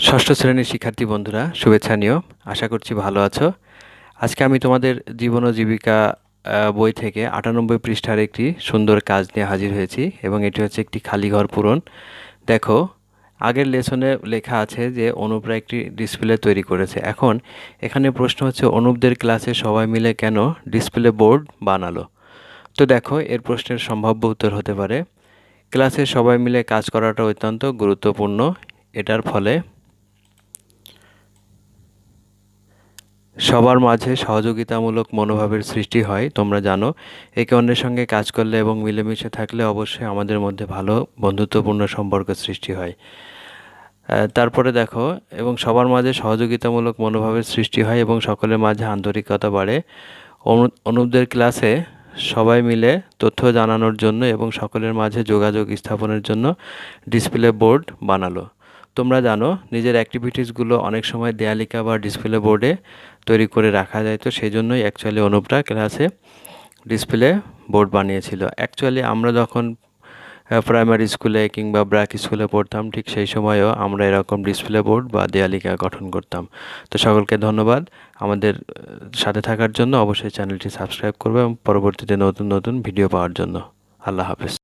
ষষ্ঠ শ্রেণীর শিক্ষার্থী বন্ধুরা শুভেচ্ছা নিও। আশা করছি ভালো আছো। আজকে আমি তোমাদের জীবন ও জীবিকা বই থেকে 98 পৃষ্ঠার একটি সুন্দর কাজ নিয়ে হাজির হয়েছি এবং এটি হচ্ছে একটি খালি ঘর পূরণ। দেখো, আগের লেসনে লেখা আছে যে অনুপরা একটি ডিসপ্লে তৈরি করেছে। এখন এখানে প্রশ্ন হচ্ছে অনুপদের ক্লাসে সবাই মিলে কেন ডিসপ্লে বোর্ড বানালো। তো দেখো, এর প্রশ্নের সম্ভাব্য উত্তর হতে পারে ক্লাসে সবাই মিলে কাজ করাটা অত্যন্ত গুরুত্বপূর্ণ। এটার ফলে সবার মাঝে সহযোগিতামূলক মনোভাবের সৃষ্টি হয়। তোমরা জানো, একে অন্যের সঙ্গে কাজ করলে এবং মিলেমিশে থাকলে অবশ্যই আমাদের মধ্যে ভালো বন্ধুত্বপূর্ণ সম্পর্ক সৃষ্টি হয়। তারপরে দেখো, এবং সবার মাঝে সহযোগিতামূলক মনোভাবের সৃষ্টি হয় এবং সকলের মাঝে আন্তরিকতা বাড়ে। অনুপদের ক্লাসে সবাই মিলে তথ্য জানানোর জন্য এবং সকলের মাঝে যোগাযোগ স্থাপনের জন্য ডিসপ্লে বোর্ড বানালো। তোমরা জানো, নিজের অ্যাক্টিভিটিসগুলো অনেক সময় দেয়ালিকা বা ডিসপ্লে বোর্ডে তৈরি করে রাখা যায়, তো সেই জন্যই অ্যাকচুয়ালি অনুপরা ক্লাসে ডিসপ্লে বোর্ড বানিয়েছিল। অ্যাকচুয়ালি আমরা যখন প্রাইমারি স্কুলে কিংবা ব্র্যাক স্কুলে পড়তাম, ঠিক সেই সময়ও আমরা এরকম ডিসপ্লে বোর্ড বা দেয়ালিকা গঠন করতাম। তো সকলকে ধন্যবাদ আমাদের সাথে থাকার জন্য। অবশ্যই চ্যানেলটি সাবস্ক্রাইব করবে এবং পরবর্তীতে নতুন নতুন ভিডিও পাওয়ার জন্য। আল্লাহ হাফেজ।